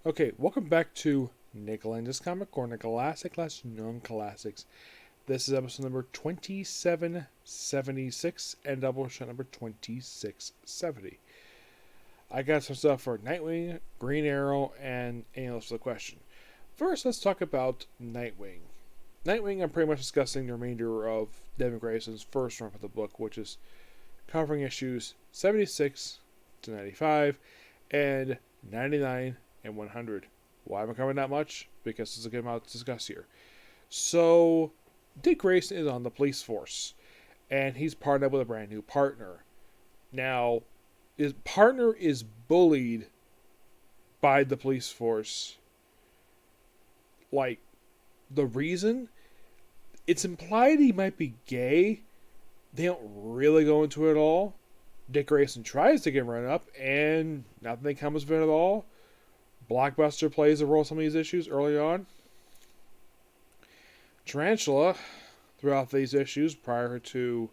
Okay, welcome back to Lenz's Comic Corner, Classic / Non-Classics. This is episode number 2776 and Doubleshot number 2670. I got some stuff for Nightwing, Green Arrow, and Analyst for the Question. First, let's talk about Nightwing. Nightwing, I'm pretty much discussing the remainder of Devin Grayson's first run of the book, which is covering issues 76 to 95 and 99 and 100. Why am I covering that much? Because there's a good amount to discuss here. So, Dick Grayson is on the police force, and he's partnered with a brand new partner. Now, his partner is bullied by the police force. Like, the reason? It's implied he might be gay. They don't really go into it at all. Dick Grayson tries to get him run up, and nothing comes of it at all. Blockbuster plays a role in some of these issues early on. Tarantula, throughout these issues, prior to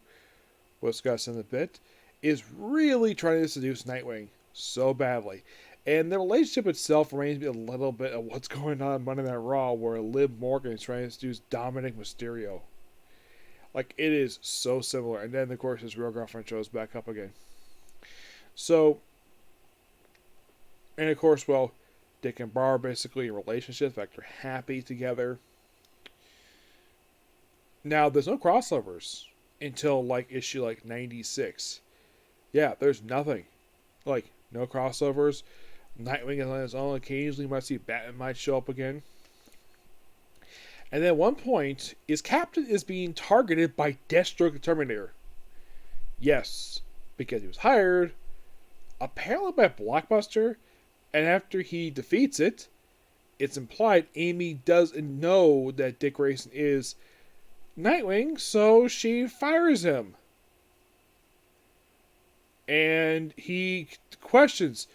we'll discuss in a bit, is really trying to seduce Nightwing so badly. And the relationship itself reminds me a little bit of what's going on in Monday Night Raw, where Liv Morgan is trying to seduce Dominic Mysterio. Like, it is so similar. And then, of course, his real girlfriend shows back up again. So, and of course, well, Dick and Bar are basically in relationships, in fact, they're happy together. Now, there's no crossovers until, like, issue, 96. Yeah, there's nothing. Like, no crossovers. Nightwing is on his own. Occasionally, you might see Batman might show up again. And then at one point, his captain is being targeted by Deathstroke the Terminator. Yes, because he was hired, apparently by Blockbuster, and after he defeats it, it's implied Amy doesn't know that Dick Grayson is Nightwing, so she fires him. And he questions,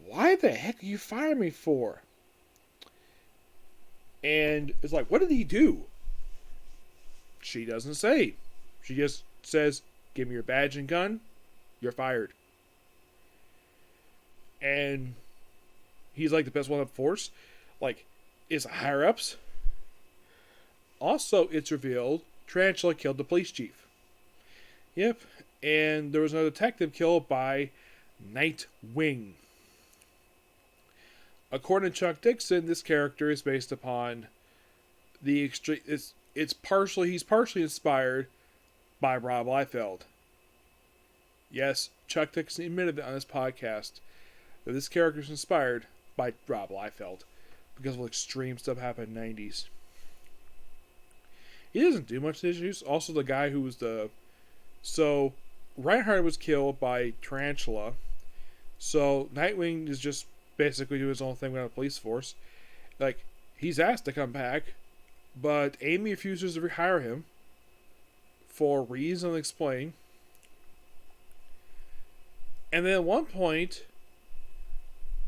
why the heck are you firing me for? And it's like, what did he do? She doesn't say. She just says, give me your badge and gun, you're fired. And he's like the best one of force. Like, is higher ups. Also, it's revealed Tarantula killed the police chief. Yep. And there was another detective killed by Nightwing. According to Chuck Dixon, this character is based upon the extreme. He's partially inspired by Rob Liefeld. Yes, Chuck Dixon admitted on his podcast that this character is inspired by Rob Liefeld because of extreme stuff happened in the 90s. He doesn't do much in issues. Also, the guy who was so Reinhardt was killed by Tarantula. So Nightwing is just basically doing his own thing without a police force. Like, he's asked to come back, but Amy refuses to rehire him for reasons unexplained. And then at one point,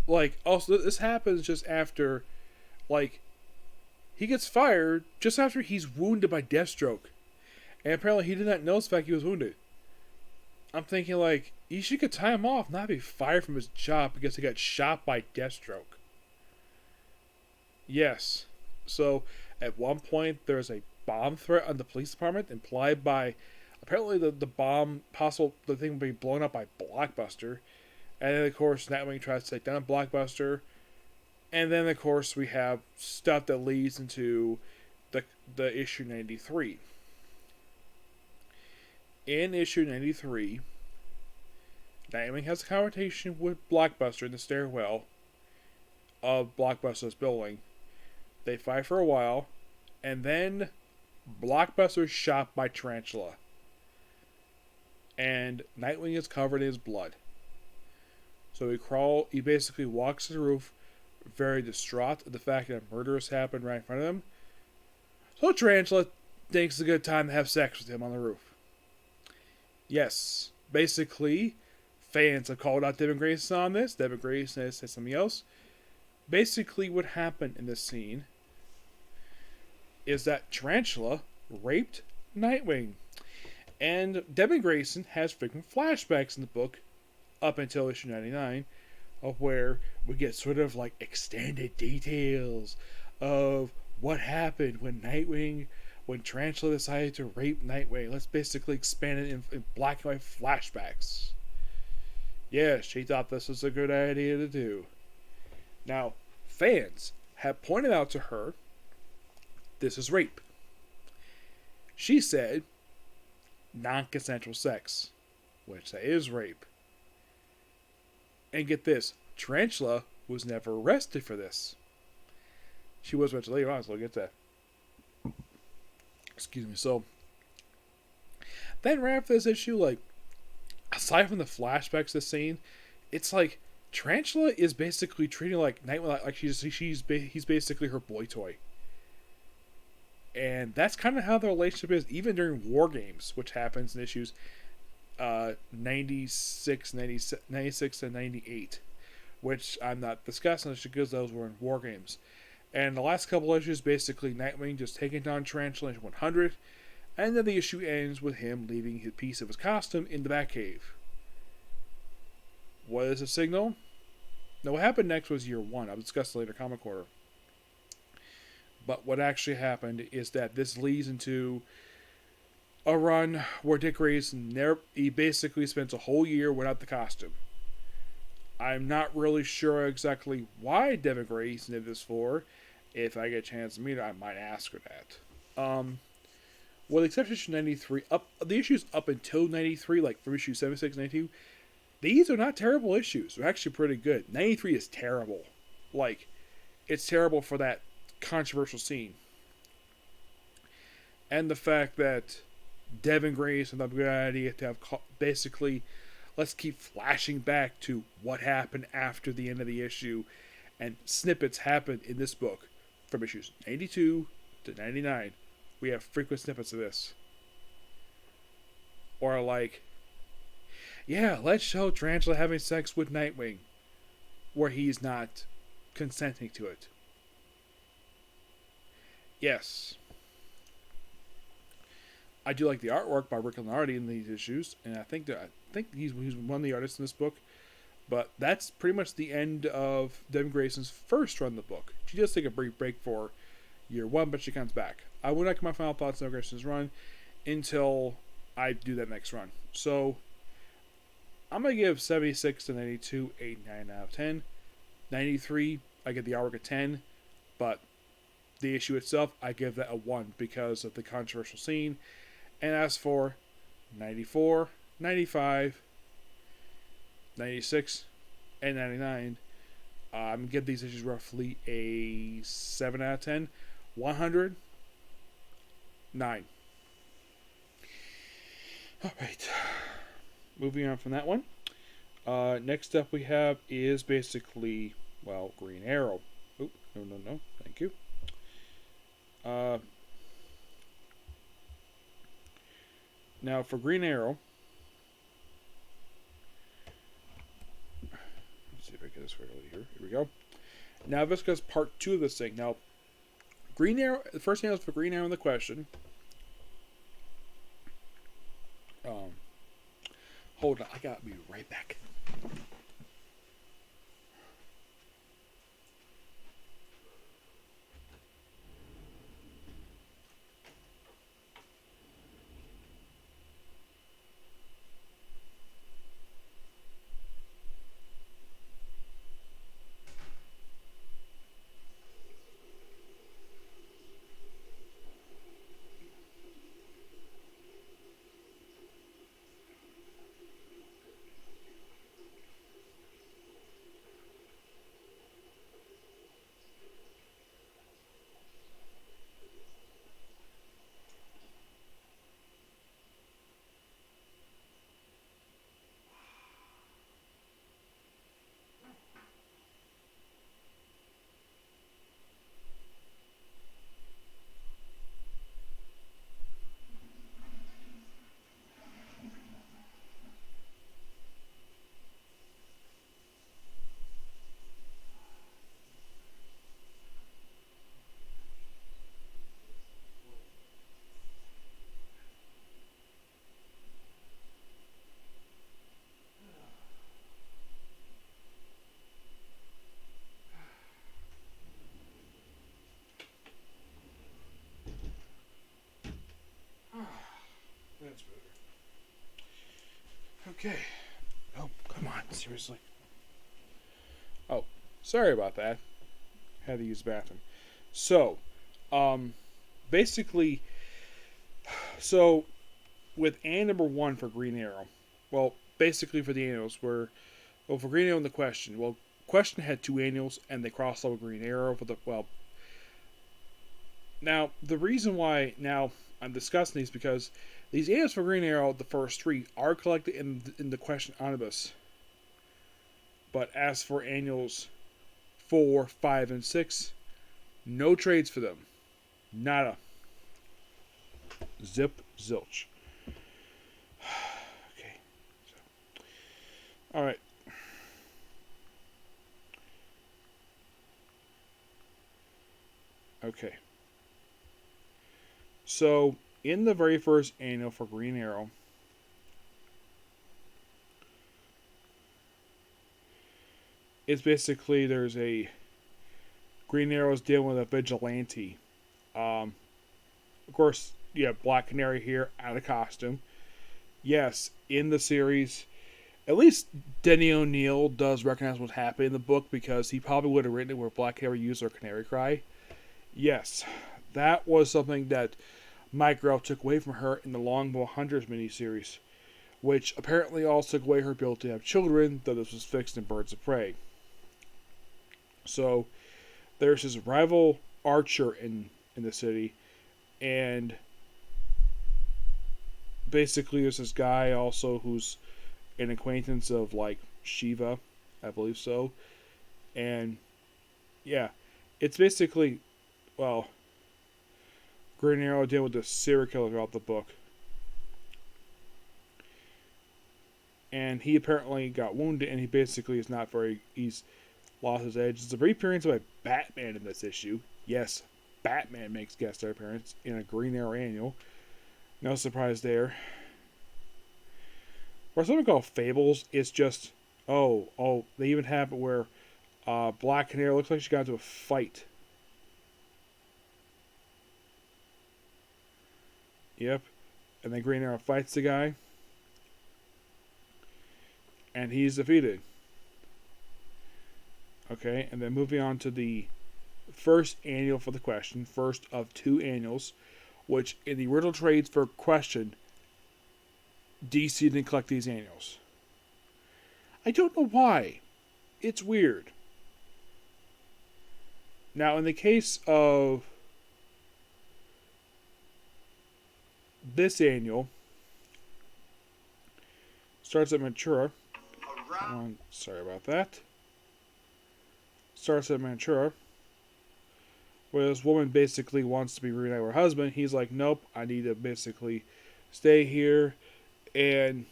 like, also this happens just after, like, he gets fired just after he's wounded by Deathstroke. And apparently he did not know the fact he was wounded. I'm thinking, like, he should get time off, not be fired from his job because he got shot by Deathstroke. Yes. So, at one point, there's a bomb threat on the police department implied by, apparently the bomb, the thing will be blown up by Blockbuster. And then, of course, Nightwing tries to take down Blockbuster. And then, of course, we have stuff that leads into the issue 93. In issue 93, Nightwing has a conversation with Blockbuster in the stairwell of Blockbuster's building. They fight for a while, and then Blockbuster is shot by Tarantula. And Nightwing is covered in his blood. So he basically walks to the roof, very distraught at the fact that murder has happened right in front of him. So Tarantula thinks it's a good time to have sex with him on the roof. Yes, basically, fans have called out Devin Grayson on this. Devin Grayson has said something else. Basically, what happened in this scene is that Tarantula raped Nightwing. And Devin Grayson has frequent flashbacks in the book up until issue 99, of where we get sort of like extended details of what happened when Tarantula decided to rape Nightwing. Let's basically expand it in black and white flashbacks. Yeah, she thought this was a good idea to do. Now, fans have pointed out to her this is rape. She said non consensual sex, which that is rape. And get this, Tarantula was never arrested for this. She was mentioned later on, so we'll get that. Excuse me. So, then right after this issue, like, aside from the flashbacks of the scene, it's like Tarantula is basically treating like Nightwing like he's basically her boy toy. And that's kind of how the relationship is, even during War Games, which happens in issues 96, 96, and 98, which I'm not discussing because those were in War Games. And the last couple issues, basically Nightwing just taking down Tarantula in 100, and then the issue ends with him leaving his piece of his costume in the Batcave. What is a signal? Now, what happened next was year 1. I'll discuss later Comic Quarter. But what actually happened is that this leads into a run where Dick Grayson he basically spends a whole year without the costume. I'm not really sure exactly why Devin Grayson did this for. If I get a chance to meet her, I might ask her that. Well, except for issue 93, the issues up until 93, like from issue 76, 92, these are not terrible issues. They're actually pretty good. 93 is terrible. Like, it's terrible for that controversial scene. And the fact that Devin Grayson thought it was a good idea to have basically, let's keep flashing back to what happened after the end of the issue, and snippets happened in this book from issues 92 to 99. We have frequent snippets of this. Or like, yeah, let's show Tarantula having sex with Nightwing, where he's not consenting to it. Yes. I do like the artwork by Rick Lenardi in these issues, and I think he's one of the artists in this book. But that's pretty much the end of Devin Grayson's first run of the book. She does take a brief break for year 1, but she comes back. I would like my final thoughts on Devin Grayson's run until I do that next run. So, I'm going to give 76 to 92 8.9 out of 10. 93, I give the artwork a 10, but the issue itself, I give that a 1 because of the controversial scene. And as for 94, 95, 96, and 99, I'm going to give these issues roughly a 7 out of 10. 100, 9. Alright. Moving on from that one. Next up we have is basically, well, Green Arrow. Oh, no. Thank you. Now for Green Arrow, let's see if I get this right over here. Here we go. Now this goes part 2 of this thing. Now, Green Arrow. The first thing was for Green Arrow in the question. Hold on, I gotta be right back. Okay. Oh, come on, seriously. Oh, sorry about that. Had to use the bathroom. So, basically, so with annual number one for Green Arrow, well, basically for the annuals were, well, for Green Arrow and the Question, well, Question had two annuals and they crossed over Green Arrow for the, well, now the reason why now I'm discussing these because these annuals for Green Arrow, the first three, are collected in the Question Omnibus. But as for annuals 4, 5, and 6, no trades for them. Nada. Zip, zilch. Okay. So, alright. Okay. So, in the very first annual for Green Arrow, it's basically there's a Green Arrow's dealing with a vigilante. Of course, you have Black Canary here out of costume. Yes, in the series, at least Denny O'Neil does recognize what's happening in the book because he probably would have written it where Black Canary used her canary cry. Yes, that was something that Mike Grell took away from her in the Longbow Hunters miniseries, which apparently also took away her ability to have children, though this was fixed in Birds of Prey. So, there's his rival archer in the city, and basically there's this guy also who's an acquaintance of, like, Shiva, I believe so, and, yeah, it's basically, well, Green Arrow deal with the serial killer throughout the book. And he apparently got wounded, and he basically is not very, he's lost his edge. There's a reappearance by Batman in this issue. Yes, Batman makes guest star appearance in a Green Arrow annual. No surprise there. For something called Fables, it's just, they even have it where Black Canary looks like she got into a fight. Yep. And then Green Arrow fights the guy. And he's defeated. Okay, and then moving on to the first annual for the Question, first of two annuals, which in the original trades for Question, DC didn't collect these annuals. I don't know why. It's weird. Now, in the case of this annual, starts at Ventura. Sorry about that. Starts at Manchura, where this woman basically wants to be reunited with her husband. He's like, nope, I need to basically stay here. And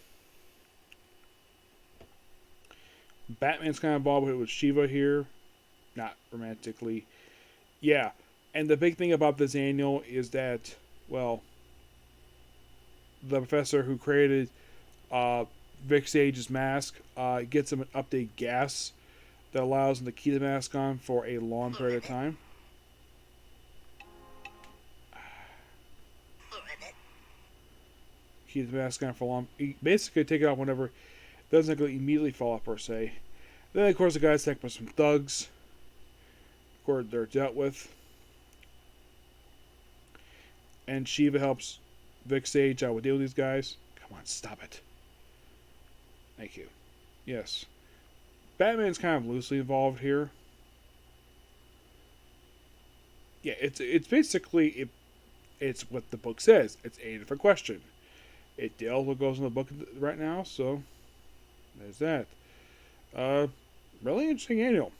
Batman's kind of involved with Shiva here. Not romantically. Yeah. And the big thing about this annual is that, well, the professor who created Vic Sage's mask gets him an updated gas that allows him to keep the mask on for a long period of time. Keep the mask on for long. Basically, take it off whenever it doesn't immediately fall off per se. Then, of course, the guy's attacked by some thugs. Of course, they're dealt with. And Shiva helps Vic Sage out with dealing with these guys. Come on, stop it. Thank you. Yes. Batman's kind of loosely involved here. Yeah, it's basically it's what the book says. It's a different question. It deals what goes in the book right now, so there's that. Really interesting annual.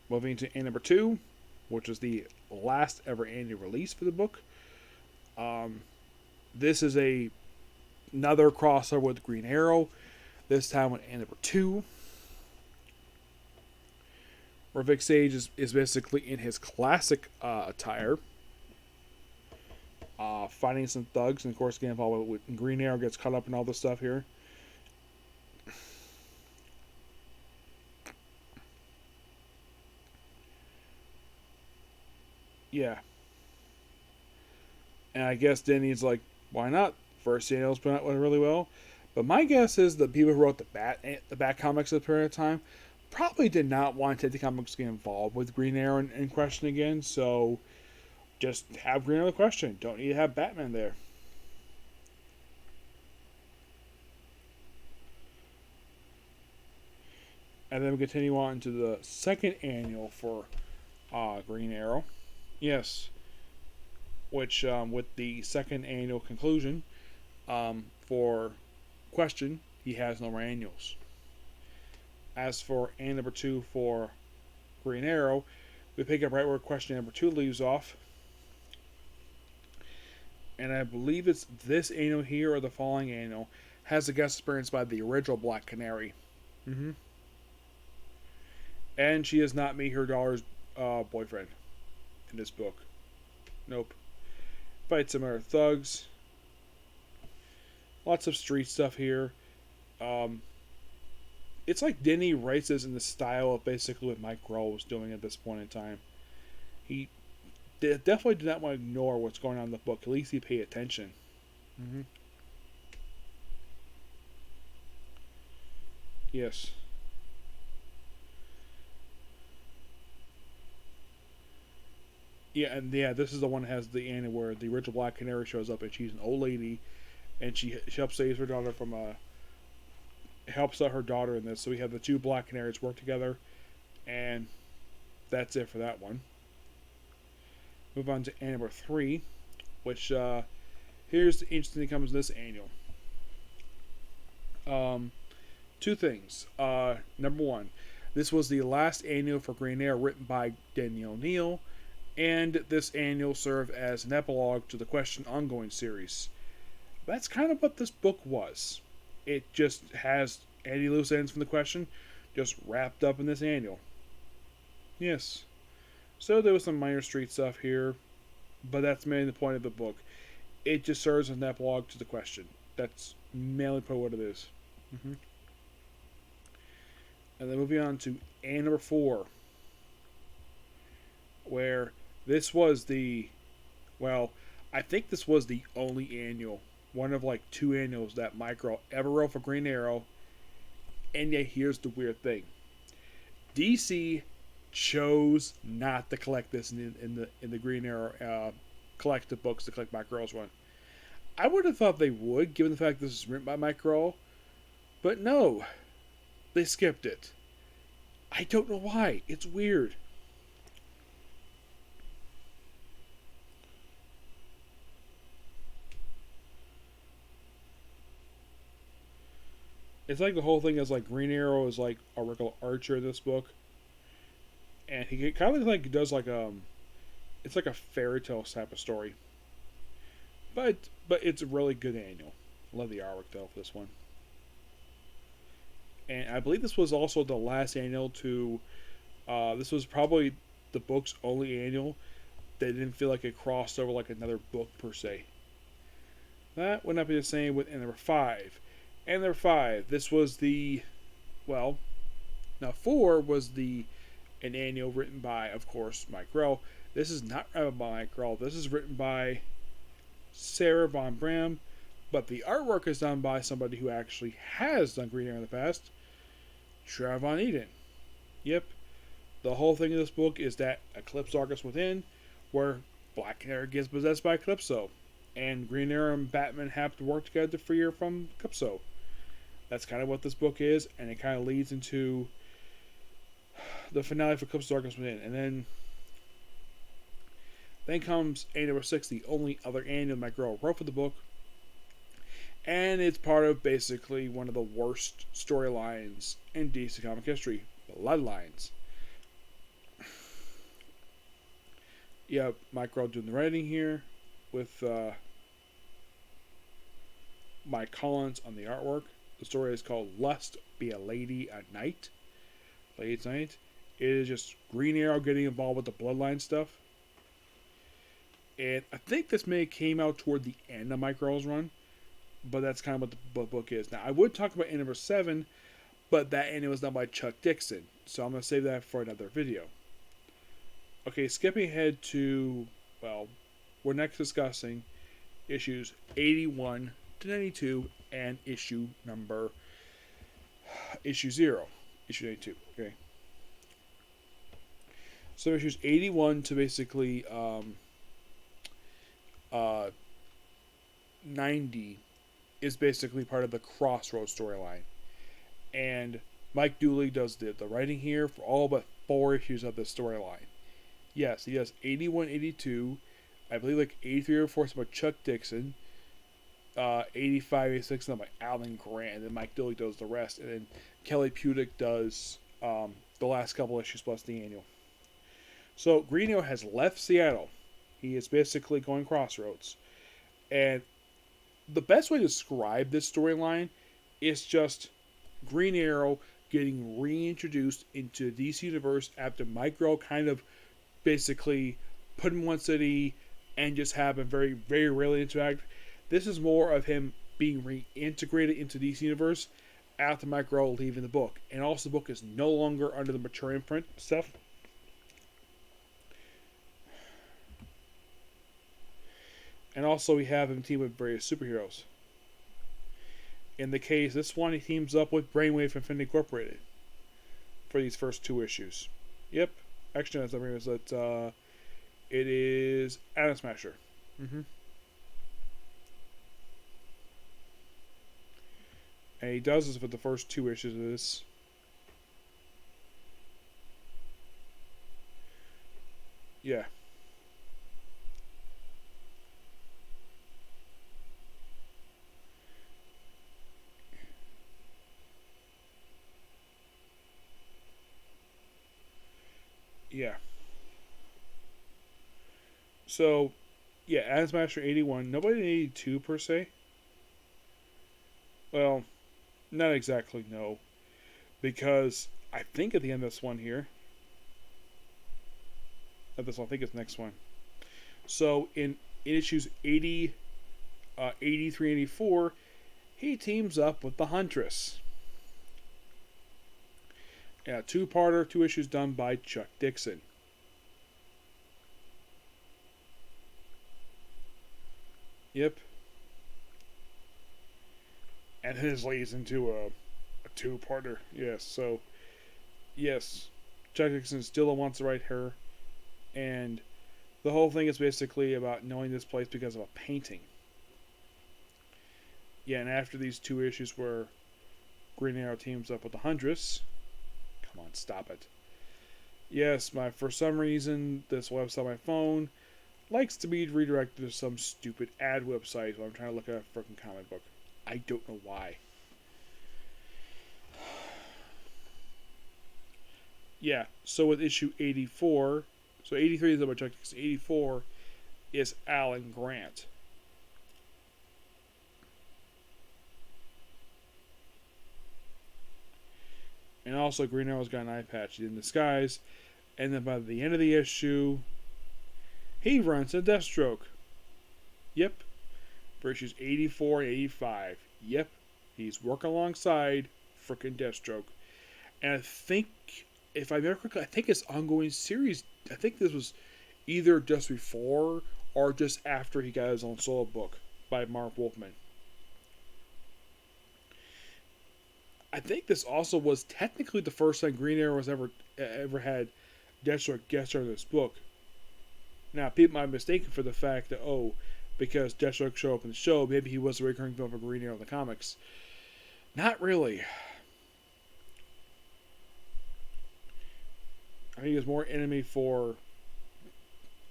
Moving to annual number 2, which was the last ever annual release for the book. This is another crossover with Green Arrow. This time with annual number 2. Where Vic Sage is basically in his classic attire. Fighting some thugs, and of course getting involved with Green Arrow, gets caught up in all this stuff here. Yeah. And I guess Denny's like, why not first annuals put out really well. But my guess is the people who wrote the Bat comics at the period of time probably did not want to take the comics to get involved with Green Arrow in question again. So just have Green Arrow in question. Don't need to have Batman there. And then we continue on to the second annual for Green Arrow. Yes, which with the second annual conclusion for Question, he has no more annuals. As for annual number 2 for Green Arrow, we pick up right where Question number 2 leaves off. And I believe it's this annual here or the following annual has a guest appearance by the original Black Canary. Mm-hmm. And she does not meet her daughter's boyfriend in this book. Nope. Fights some other thugs. Lots of street stuff here. It's like Denny writes this in the style of basically what Mike Grohl was doing at this point in time. He definitely did not want to ignore what's going on in the book. At least he paid attention. Mm-hmm. Yes. Yeah, and yeah, this is the one that has the end where the original Black Canary shows up, and she's an old lady, and she helps save her daughter from helps out her daughter in this. So we have the two Black Canaries work together, and that's it for that one. Move on to annual number 3, which here's the interesting thing that comes in this annual. Two things. Number 1, this was the last annual for Green Arrow written by Denny O'Neil, and this annual served as an epilogue to the Question ongoing series. That's kind of what this book was. It just has any loose ends from the Question just wrapped up in this annual. Yes. So there was some minor street stuff here, but that's mainly the point of the book. It just serves as an epilogue to the Question. That's mainly what it is. Mm-hmm. And then moving on to annual number 4, where this was I think this was the only annual, one of like 2 annuals that Mike Grohl ever wrote for Green Arrow. And yet here's the weird thing. DC chose not to collect this in the Green Arrow collective books to collect Mike Grohl's one. I would have thought they would, given the fact this is written by Mike Grohl, but no, they skipped it. I don't know why. It's weird. It's like the whole thing is like Green Arrow is like a regular archer in this book, and he kind of like does like it's like a fairy tale type of story. But it's a really good annual. Love the artwork though for this one. And I believe this was also the last annual to. This was probably the book's only annual that didn't feel like it crossed over like another book per se. That would not be the same with number 5. And number 5, this was now 4 was an annual written by, of course, Mike Grohl. This is not written by Mike Grohl. This is written by Sarah Von Bram, but the artwork is done by somebody who actually has done Green Arrow in the past, Trevor Von Eden. Yep. The whole thing of this book is that Eclipse Argus within, where Black Canary gets possessed by Calypso, and Green Arrow and Batman have to work together to free her from Calypso. That's kind of what this book is, and it kind of leads into the finale for Eclipse Argus within, and then comes annual number 6, the only other annual Mike Grohl wrote for the book, and it's part of basically one of the worst storylines in DC comic history, Bloodlines. Yeah, Mike Grohl doing the writing here with Mike Collins on the artwork. The story is called Lust Be a Lady at Night. Lady at Night. It is just Green Arrow getting involved with the Bloodline stuff. And I think this may have came out toward the end of Mike Grohl's run, but that's kind of what the book is. Now, I would talk about number 7, but that annual was done by Chuck Dixon, so I'm going to save that for another video. Okay, skipping ahead to, we're next discussing issues 81 to 92 and issue 0, issue 92. Okay. So issues 81 to basically uh, 90 is basically part of the Crossroads storyline. And Mike Dooley does the writing here for all but 4 issues of the storyline. Yes, he does 81, 82, I believe like 83 or 4 by Chuck Dixon, 85, 86 by Alan Grant, and then Mike Dooley does the rest, and then Kelly Pudick does the last couple issues plus the annual. So Green Arrow has left Seattle. He is basically going Crossroads. And the best way to describe this storyline is just Green Arrow getting reintroduced into the DC Universe after Mike Grell kind of basically put him in one city and just have him very, very rarely interact. This is more of him being reintegrated into DC Universe after Mike Grell leaving the book. And also the book is no longer under the mature imprint stuff. And also we have him team with various superheroes. In the case, this one he teams up with Brainwave Infinity Incorporated for these first 2 issues. Yep. Actually, that's that it is Atom Smasher. Mm-hmm. And he does this with the first 2 issues of this. Yeah. Yeah. So, yeah, Atom Smasher 81. Nobody in 82 per se. Well, not exactly, no. Because I think at the end of this one here. Not this one, I think it's the next one. So, in issues 80, 83, 84, he teams up with the Huntress. Yeah, 2-parter, 2 issues done by Chuck Dixon. Yep. And this leads into a 2-parter. Yes, so, yes, Chuck Dixon still wants to write her. And the whole thing is basically about knowing this place because of a painting. Yeah, and after these 2 issues where Green Arrow teams up with the Huntress. Come on, stop it. Yes, for some reason, this website on my phone likes to be redirected to some stupid ad website when I'm trying to look at a freaking comic book. I don't know why. Yeah, so with issue 84, so 83 is about Chuck Dixon, 84 is Alan Grant. And also, Green Arrow's got an eye patch in disguise. And then by the end of the issue, he runs a Deathstroke. Yep. For issues 84 and 85. Yep. He's working alongside frickin' Deathstroke. And I think, if I remember correctly, I think it's ongoing series. I think this was either just before or just after he got his own solo book by Mark Wolfman. I think this also was technically the first time Green Arrow was ever had Deathstroke guest star in this book. Now, people might be mistaken for the fact that, because Deathstroke showed up in the show, maybe he was a recurring villain for Green Arrow in the comics. Not really. I think he was more enemy for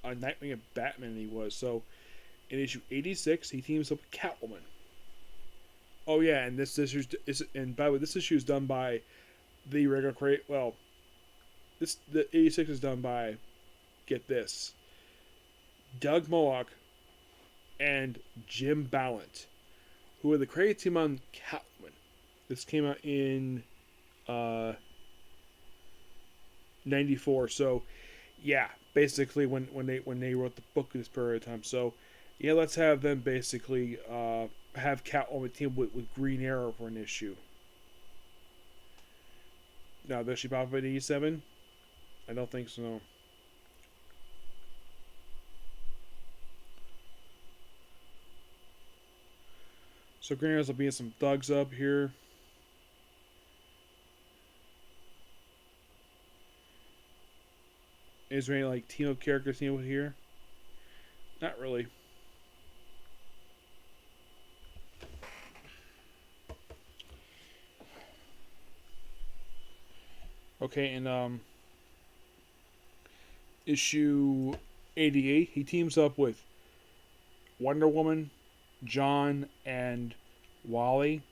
Nightwing and Batman than he was. So, in issue 86, he teams up with Catwoman. Oh yeah, and this issue and by the way, this issue is done by the regular create. Well, the 86 is done by, get this, Doug Moak and Jim Ballant, who are the creative team on Catwoman. This came out in 94. So yeah, basically when they wrote the book this period of time. So yeah, let's have them basically have Catwoman team with Green Arrow for an issue. Now, does she pop up in 87? I don't think so. So Green Arrow's will be some thugs up here. Is there any like team up characters team up here? Not really. Okay, and issue 88, he teams up with Wonder Woman, John, and Wally.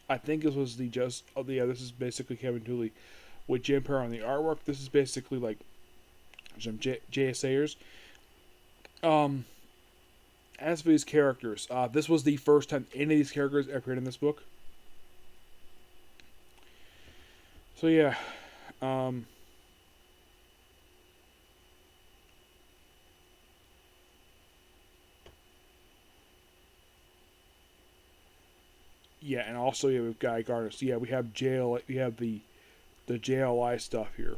I think this was the just. Oh, yeah, this is basically Kevin Dooley with Jim Perry on the artwork. This is basically like some JSAers. Um, as for these characters, this was the first time any of these characters ever appeared in this book. So yeah, yeah, and also yeah, we've Guy Gardner. So yeah, we have jail. We have the JLI stuff here.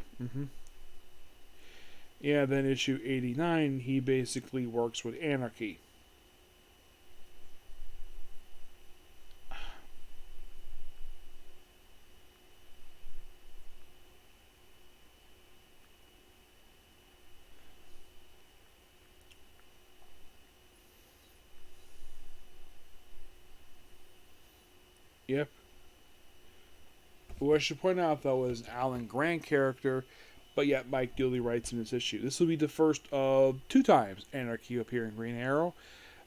Yeah, then issue 89, he basically works with Anarchy. Yep. What I should point out, though, is an Alan Grant character, but yet Mike Dooley writes in this issue. This will be the first of 2 times Anarchy appear in Green Arrow.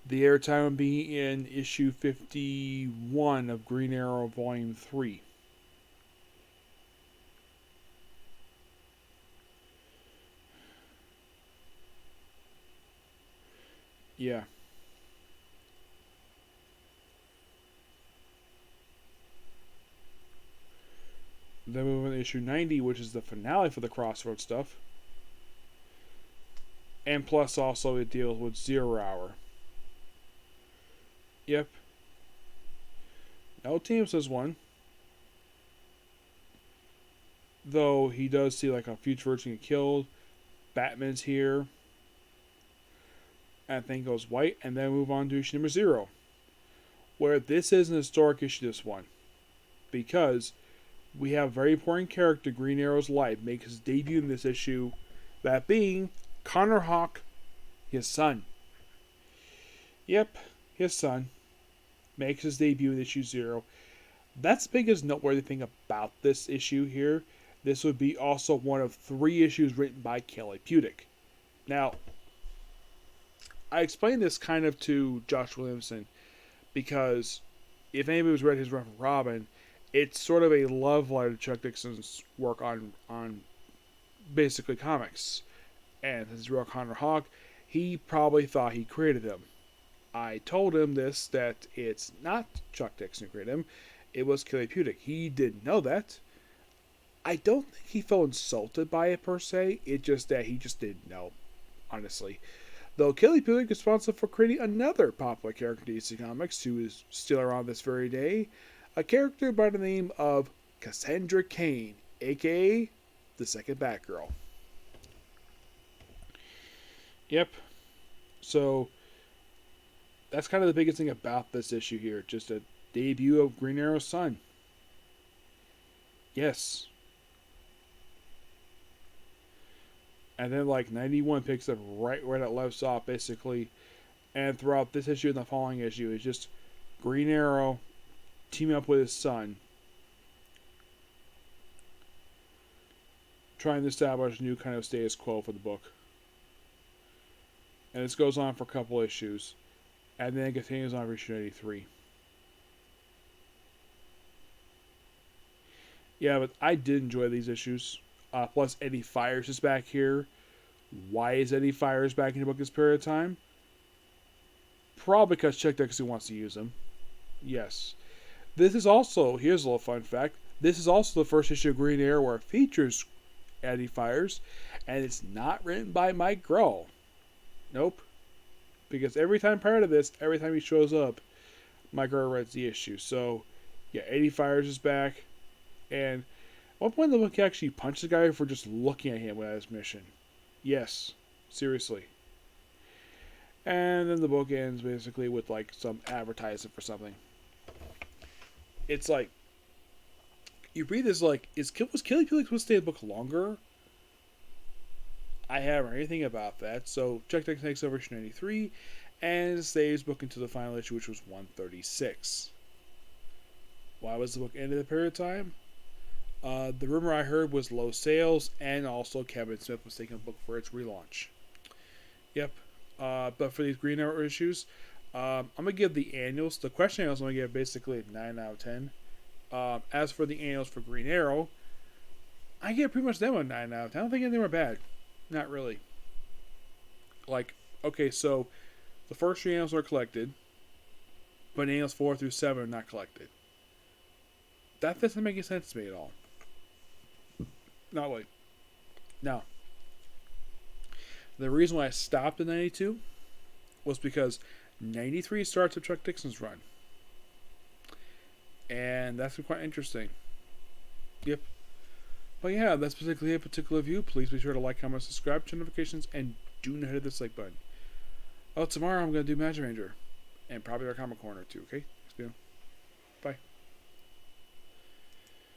The airtime will be in issue 51 of Green Arrow Volume 3. Yeah. Then we move on to issue 90, which is the finale for the Crossroads stuff. And plus also it deals with 0 Hour. Yep. No team says one. Though he does see like a future version get killed. Batman's here. And thing goes white. And then move on to issue number 0. Where this is an historic issue, this one. Because we have a very important character, Green Arrow's life, makes his debut in this issue. That being Connor Hawke, his son. Yep, his son makes his debut in issue 0. That's the biggest noteworthy thing about this issue here. This would be also one of 3 issues written by Kelly Pudick. Now, I explained this kind of to Josh Williamson because if anybody's read his run for Robin, it's sort of a love letter to Chuck Dixon's work on basically comics. And his real Connor Hawke, he probably thought he created him. I told him this, that it's not Chuck Dixon who created him. It was Kelly Pudick. He didn't know that. I don't think he felt insulted by it per se. It's just that he just didn't know, honestly. Though Kelly Pudick is responsible for creating another popular character in DC Comics who is still around this very day. A character by the name of Cassandra Cain, aka the second Batgirl. Yep. So that's kind of the biggest thing about this issue here. Just a debut of Green Arrow's son. Yes. And then like 91 picks up right where that left off basically. And throughout this issue and the following issue is just Green Arrow teaming up with his son, trying to establish a new kind of status quo for the book. And this goes on for a couple issues. And then it continues on for issue 83. Yeah, but I did enjoy these issues. Plus, Eddie Fires is back here. Why is Eddie Fires back in the book this period of time? Probably because Chuck Dixon wants to use him. Yes. This is also, here's a little fun fact, this is also the first issue of Green Arrow where it features Eddie Fires, and it's not written by Mike Grell. Nope. Because every time prior to this, every time he shows up, Mike Grell writes the issue. So, yeah, Eddie Fires is back, and at one point the book actually punched the guy for just looking at him without his mission. Yes. Seriously. And then the book ends basically with like some advertising for something. it's like you read this like was Killy Felix supposed to stay in the book longer? I haven't heard anything about that. So Chuck Dixon takes over issue 93 and stays book into the final issue, which was 136. Why was the book ended at the period of time? The rumor I heard was low sales, and also Kevin Smith was taking a book for its relaunch. Yep. But for these Green Arrow issues, I'm going to give the annuals, the question annuals, I'm going to give basically a 9 out of 10. As for the annuals for Green Arrow, I give pretty much them a 9 out of 10. I don't think they were bad. Not really. Like, okay, so the first 3 annuals are collected, but annuals 4 through 7 are not collected. That doesn't make any sense to me at all. Not like. Now, the reason why I stopped at 92 was because 93 starts with Chuck Dixon's run. And that's quite interesting. Yep. But yeah, that's basically a particular view. Please be sure to like, comment, subscribe, turn notifications, and do not hit the dislike button. Oh, tomorrow I'm going to do Magic Ranger. And probably our comic corner too, okay?